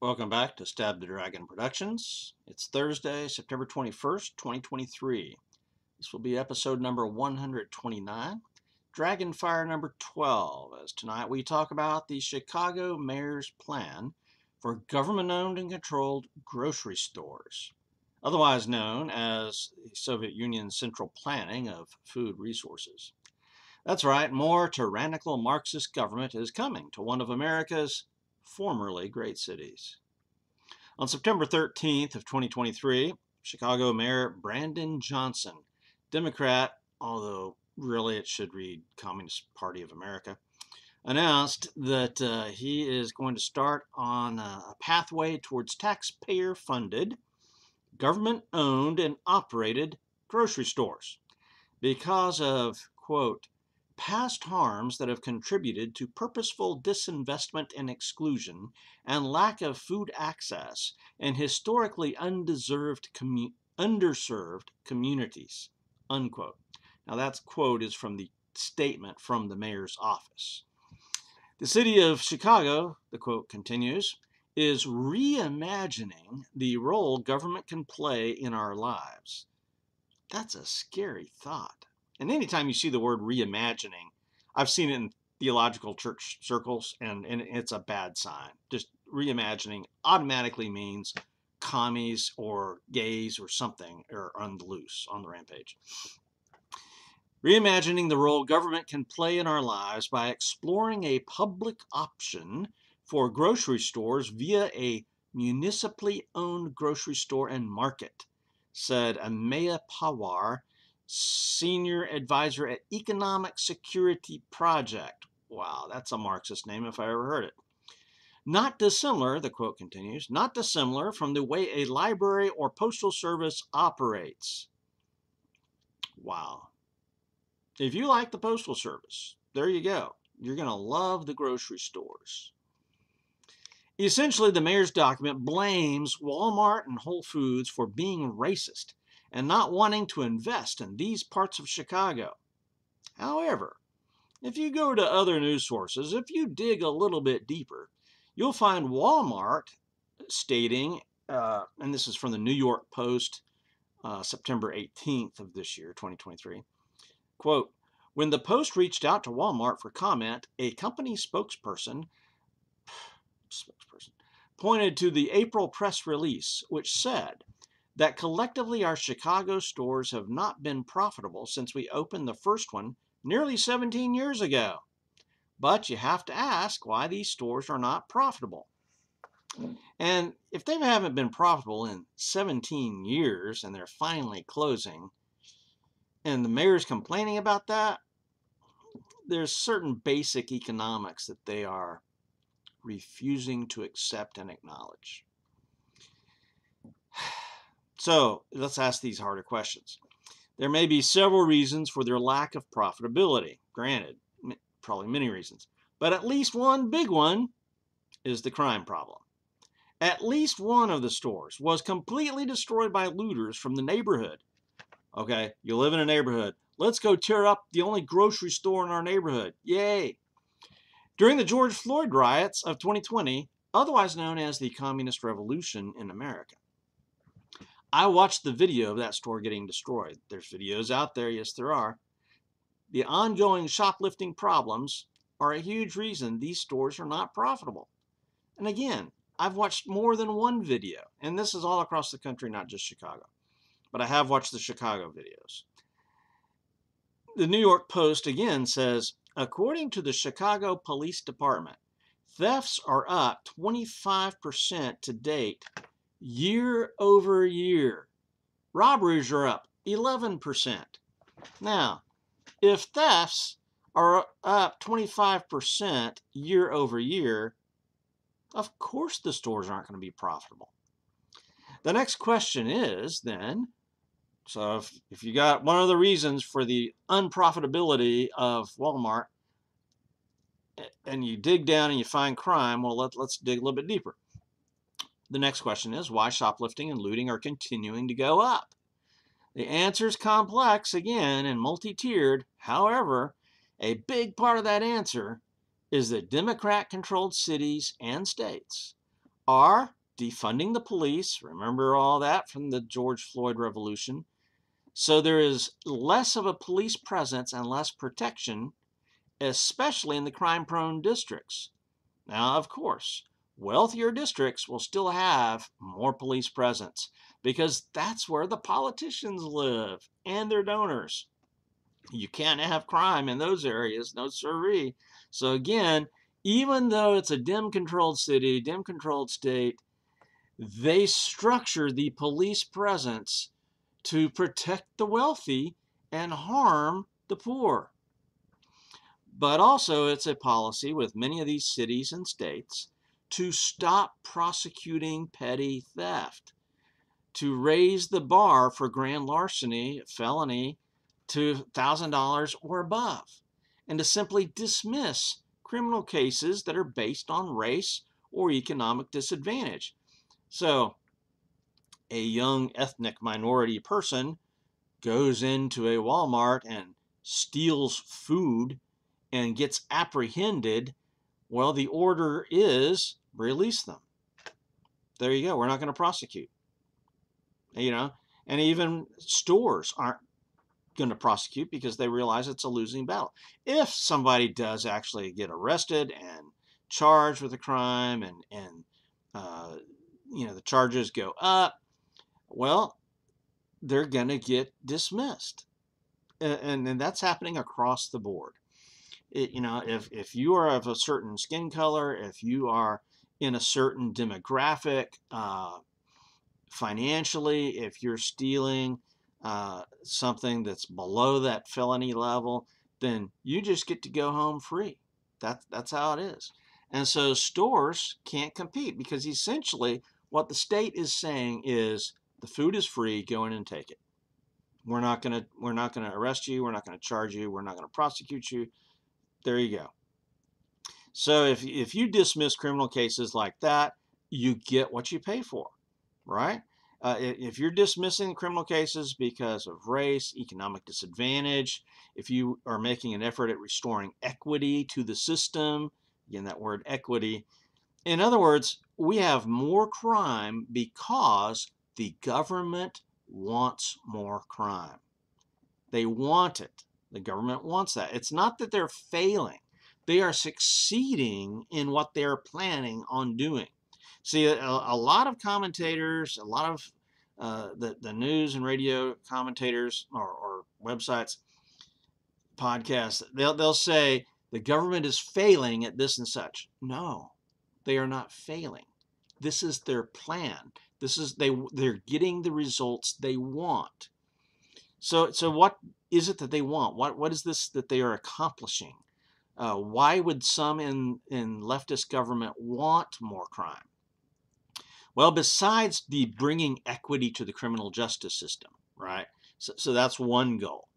Welcome back to Stab the Dragon Productions. It's Thursday, September 21st, 2023. This will be episode number 129, DragonFire number 12, as tonight we talk about the Chicago mayor's plan for government-owned and controlled grocery stores, otherwise known as the Soviet Union's central planning of food resources. That's right, more tyrannical Marxist government is coming to one of America's formerly great cities. On September 13th of 2023, Chicago Mayor Brandon Johnson, Democrat, although really it should read Communist Party of America, announced that he is going to start on a pathway towards taxpayer-funded, government-owned and operated grocery stores because of, quote, past harms that have contributed to purposeful disinvestment and exclusion and lack of food access in historically underserved communities, unquote. Now that quote is from the statement from the mayor's office. The city of Chicago, the quote continues, is reimagining the role government can play in our lives. That's a scary thought. And anytime you see the word reimagining, I've seen it in theological church circles, and it's a bad sign. Just reimagining automatically means commies or gays or something are on the loose, on the rampage. Reimagining the role government can play in our lives by exploring a public option for grocery stores via a municipally owned grocery store and market, said Amaya Pawar, Senior Advisor at Economic Security Project. Wow, that's a Marxist name if I ever heard it. Not dissimilar, the quote continues, not dissimilar from the way a library or postal service operates. Wow. If you like the postal service, there you go. You're going to love the grocery stores. Essentially, the mayor's document blames Walmart and Whole Foods for being racist and not wanting to invest in these parts of Chicago. However, if you go to other news sources, if you dig a little bit deeper, you'll find Walmart stating, and this is from the New York Post, September 18th of this year, 2023, quote, when the Post reached out to Walmart for comment, a company spokesperson pointed to the April press release, which said that collectively our Chicago stores have not been profitable since we opened the first one nearly 17 years ago. But you have to ask why these stores are not profitable. And if they haven't been profitable in 17 years and they're finally closing, and the mayor's complaining about that, there's certain basic economics that they are refusing to accept and acknowledge. So let's ask these harder questions. There may be several reasons for their lack of profitability. Granted, probably many reasons. But at least one big one is the crime problem. At least one of the stores was completely destroyed by looters from the neighborhood. Okay, you live in a neighborhood. Let's go tear up the only grocery store in our neighborhood. Yay! During the George Floyd riots of 2020, otherwise known as the Communist Revolution in America, I watched the video of that store getting destroyed. There's videos out there, yes there are. The ongoing shoplifting problems are a huge reason these stores are not profitable. And again, I've watched more than one video, and this is all across the country, not just Chicago. But I have watched the Chicago videos. The New York Post again says, according to the Chicago Police Department, thefts are up 25% to date, year over year. Robberies are up 11%. Now, if thefts are up 25% year over year, of course the stores aren't going to be profitable. The next question is then, so if you got one of the reasons for the unprofitability of Walmart, and you dig down and you find crime, well, let's dig a little bit deeper. The next question is why shoplifting and looting are continuing to go up. The answer is complex again and multi-tiered. However, a big part of that answer is that Democrat-controlled cities and states are defunding the police. Remember all that from the George Floyd revolution. So there is less of a police presence and less protection, especially in the crime-prone districts. Now, of course, wealthier districts will still have more police presence because that's where the politicians live and their donors. You can't have crime in those areas, no siree. So again, even though it's a Dem-controlled city, Dem-controlled state, they structure the police presence to protect the wealthy and harm the poor. But also it's a policy with many of these cities and states to stop prosecuting petty theft, to raise the bar for grand larceny, felony, to $1,000 or above, and to simply dismiss criminal cases that are based on race or economic disadvantage. So a young ethnic minority person goes into a Walmart and steals food and gets apprehended, well, the order is release them. There you go. We're not going to prosecute. And even stores aren't going to prosecute because they realize it's a losing battle. If somebody does actually get arrested and charged with a crime and the charges go up, well, they're going to get dismissed. And that's happening across the board. If you are of a certain skin color, if you are in a certain demographic, financially, if you're stealing something that's below that felony level, then you just get to go home free. That's how it is. And so stores can't compete because essentially what the state is saying is the food is free, go in and take it. We're not gonna arrest you, we're not gonna charge you, we're not gonna prosecute you. There you go. So if you dismiss criminal cases like that, you get what you pay for, right? If you're dismissing criminal cases because of race, economic disadvantage, if you are making an effort at restoring equity to the system, again, that word equity. In other words, we have more crime because the government wants more crime. They want it. The government wants that. It's not that they're failing. They are succeeding in what they're planning on doing. See, a lot of commentators, a lot of the news and radio commentators or websites, podcasts, they'll say the government is failing at this and such. No, they are not failing. This is their plan. They're getting the results they want. So what is it that they want? What is this that they are accomplishing? Why would some in leftist government want more crime? Well, besides the bringing equity to the criminal justice system, right? So that's one goal.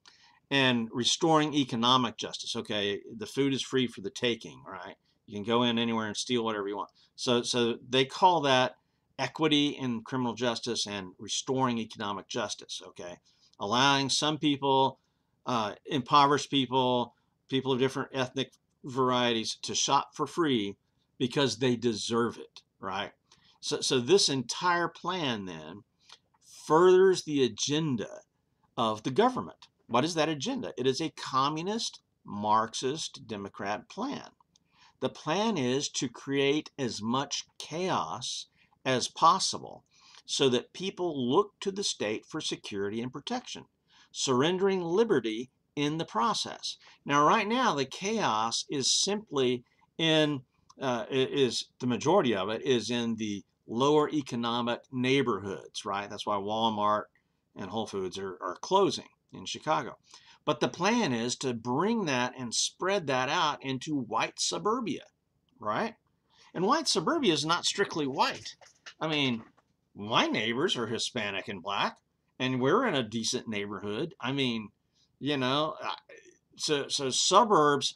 And restoring economic justice. Okay, the food is free for the taking, right? You can go in anywhere and steal whatever you want. So they call that equity in criminal justice and restoring economic justice, okay? Allowing some people, impoverished people, people of different ethnic varieties to shop for free because they deserve it, right? So this entire plan then furthers the agenda of the government. What is that agenda? It is a communist, Marxist, Democrat plan. The plan is to create as much chaos as possible so that people look to the state for security and protection, surrendering liberty in the process. Now, right now, the chaos is simply the majority of it is in the lower economic neighborhoods, right? That's why Walmart and Whole Foods are closing in Chicago. But the plan is to bring that and spread that out into white suburbia, right? And white suburbia is not strictly white. I mean, my neighbors are Hispanic and black, and we're in a decent neighborhood. I mean, so suburbs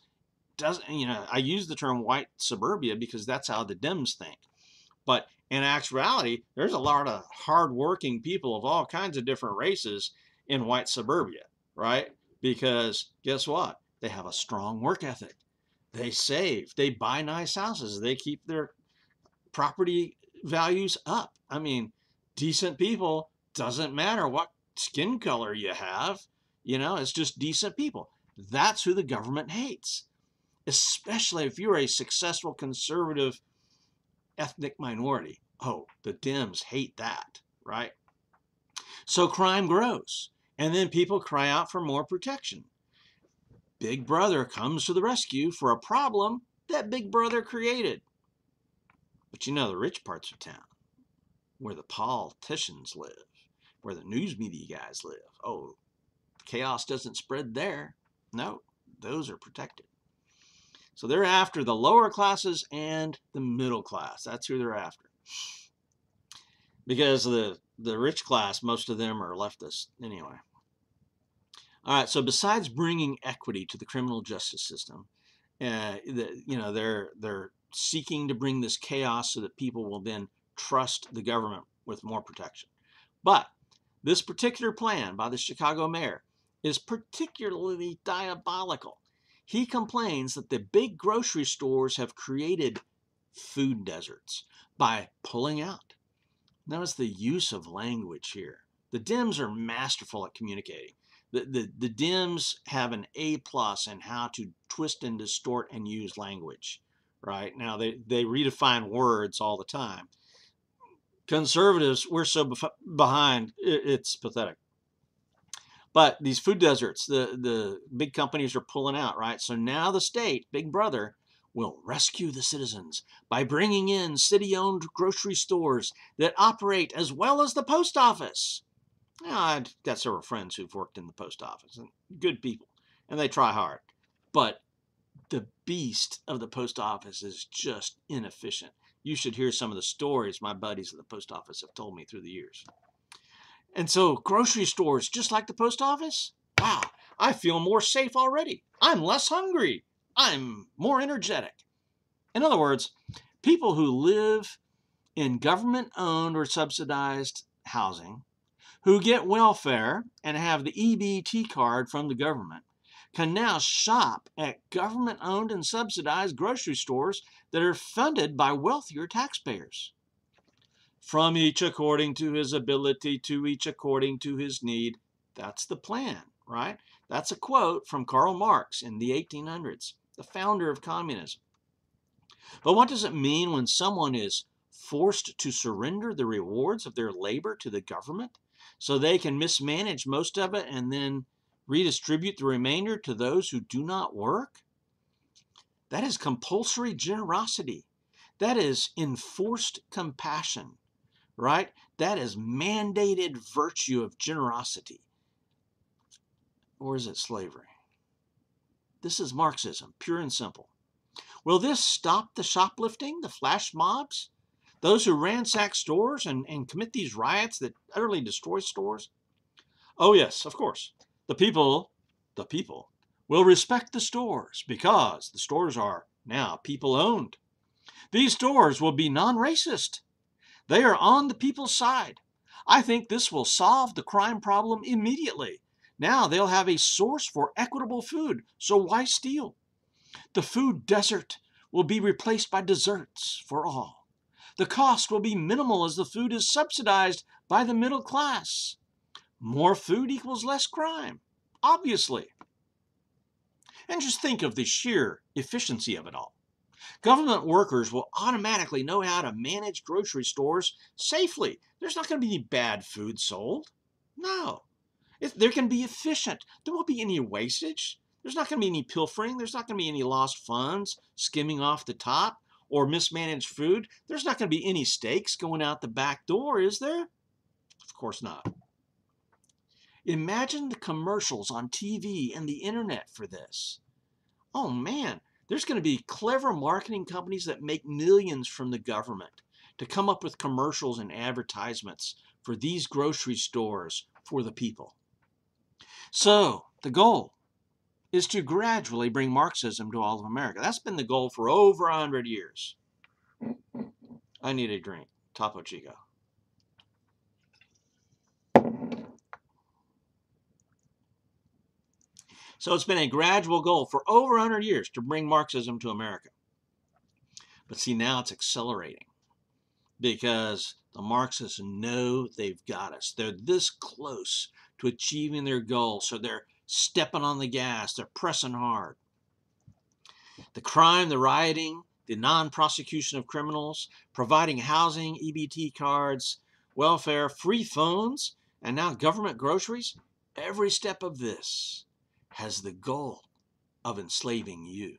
doesn't, I use the term white suburbia because that's how the Dems think. But in actuality, there's a lot of hardworking people of all kinds of different races in white suburbia, right? Because guess what? They have a strong work ethic. They save. They buy nice houses. They keep their property values up. I mean, decent people, doesn't matter what skin color you have, it's just decent people. That's who the government hates, especially if you're a successful conservative ethnic minority. Oh, the Dems hate that, right? So crime grows, and then people cry out for more protection. Big Brother comes to the rescue for a problem that Big Brother created. But the rich parts of town, where the politicians live, where the news media guys live, oh, chaos doesn't spread there. No, those are protected. So they're after the lower classes and the middle class. That's who they're after. Because the rich class, most of them are leftists anyway. All right, so besides bringing equity to the criminal justice system, they're seeking to bring this chaos so that people will then trust the government with more protection. But this particular plan by the Chicago mayor is particularly diabolical. He complains that the big grocery stores have created food deserts by pulling out. Notice the use of language here. The Dems are masterful at communicating. The Dems have an A+ in how to twist and distort and use language. Right? Now, they redefine words all the time. Conservatives, we're so behind, it's pathetic. But these food deserts, the big companies are pulling out, right? So now the state, Big Brother, will rescue the citizens by bringing in city-owned grocery stores that operate as well as the post office. Now, I've got several friends who've worked in the post office, and good people, and they try hard. But the beast of the post office is just inefficient. You should hear some of the stories my buddies at the post office have told me through the years. And so grocery stores, just like the post office, wow, I feel more safe already. I'm less hungry. I'm more energetic. In other words, people who live in government-owned or subsidized housing, who get welfare and have the EBT card from the government, can now shop at government-owned and subsidized grocery stores that are funded by wealthier taxpayers. From each according to his ability, to each according to his need. That's the plan, right? That's a quote from Karl Marx in the 1800s, the founder of communism. But what does it mean when someone is forced to surrender the rewards of their labor to the government so they can mismanage most of it and then redistribute the remainder to those who do not work? That is compulsory generosity. That is enforced compassion. Right? That is mandated virtue of generosity. Or is it slavery? This is Marxism, pure and simple. Will this stop the shoplifting, the flash mobs, those who ransack stores and commit these riots that utterly destroy stores? Oh yes, of course. The people will respect the stores because the stores are now people-owned. These stores will be non-racist. They are on the people's side. I think this will solve the crime problem immediately. Now they'll have a source for equitable food, so why steal? The food desert will be replaced by desserts for all. The cost will be minimal as the food is subsidized by the middle class. More food equals less crime, obviously. And just think of the sheer efficiency of it all. Government workers will automatically know how to manage grocery stores safely. There's not going to be any bad food sold. No. They're going to be efficient. There won't be any wastage. There's not going to be any pilfering. There's not going to be any lost funds skimming off the top or mismanaged food. There's not going to be any steaks going out the back door, is there? Of course not. Imagine the commercials on TV and the internet for this. Oh man. There's going to be clever marketing companies that make millions from the government to come up with commercials and advertisements for these grocery stores for the people. So the goal is to gradually bring Marxism to all of America. That's been the goal for over 100 years. I need a drink. Topo Chico. So it's been a gradual goal for over 100 years to bring Marxism to America. But see, now it's accelerating. because the Marxists know they've got us. They're this close to achieving their goal, so they're stepping on the gas. They're pressing hard. The crime, the rioting, the non-prosecution of criminals, providing housing, EBT cards, welfare, free phones, and now government groceries, every step of this has the goal of enslaving you.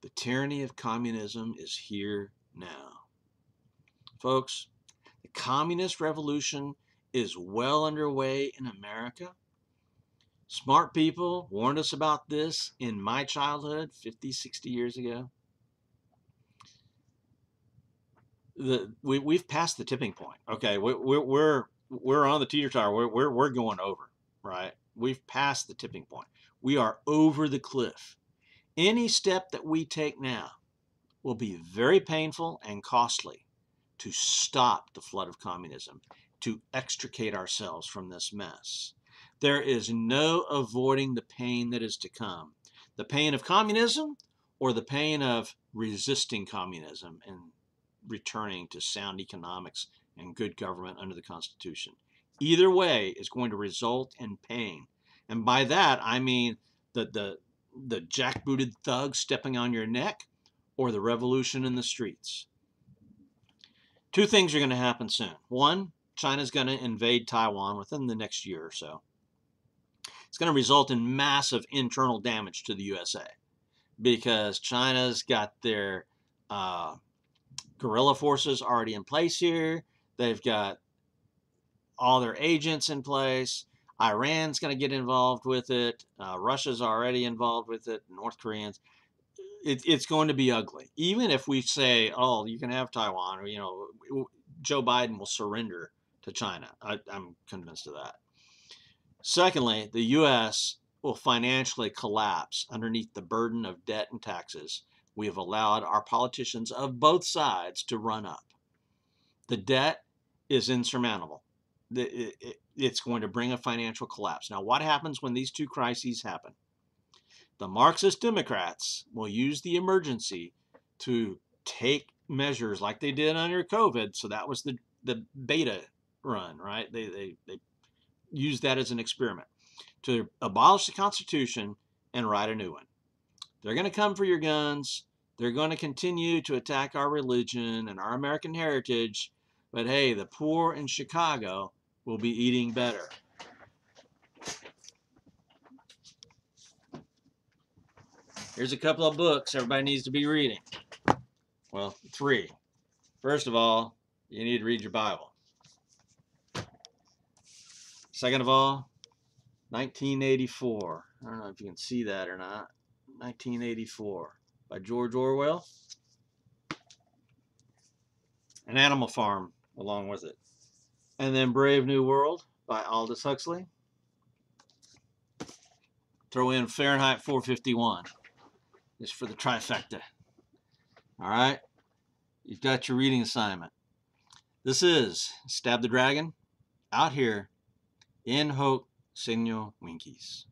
The tyranny of communism is here now. Folks, the communist revolution is well underway in America. Smart people warned us about this in my childhood 50, 60 years ago. We've passed the tipping point. Okay, we're on the teeter totter. We're going over, right? We've passed the tipping point. We are over the cliff. Any step that we take now will be very painful and costly to stop the flood of communism, to extricate ourselves from this mess. There is no avoiding the pain that is to come. The pain of communism or the pain of resisting communism and returning to sound economics and good government under the Constitution. Either way is going to result in pain. And by that, I mean the jackbooted thug stepping on your neck or the revolution in the streets. Two things are going to happen soon. One, China's going to invade Taiwan within the next year or so. It's going to result in massive internal damage to the USA because China's got their guerrilla forces already in place here. They've got all their agents in place. Iran's going to get involved with it. Russia's already involved with it. North Koreans. It's going to be ugly. Even if we say, oh, you can have Taiwan, or, you know, Joe Biden will surrender to China. I'm convinced of that. Secondly, the U.S. will financially collapse underneath the burden of debt and taxes we have allowed our politicians of both sides to run up. The debt is insurmountable. It's going to bring a financial collapse. Now, what happens when these two crises happen? The Marxist Democrats will use the emergency to take measures like they did under COVID. So that was the beta run, right? They used that as an experiment to abolish the Constitution and write a new one. They're going to come for your guns. They're going to continue to attack our religion and our American heritage. But hey, the poor in Chicago will be eating better. Here's a couple of books everybody needs to be reading. Well, 3. First of all, you need to read your Bible. Second of all, 1984. I don't know if you can see that or not. 1984 by George Orwell. An Animal Farm along with it. And then Brave New World by Aldous Huxley. Throw in Fahrenheit 451. Just for the trifecta. All right? You've got your reading assignment. This is Stab the Dragon out here in hoc signo vincis.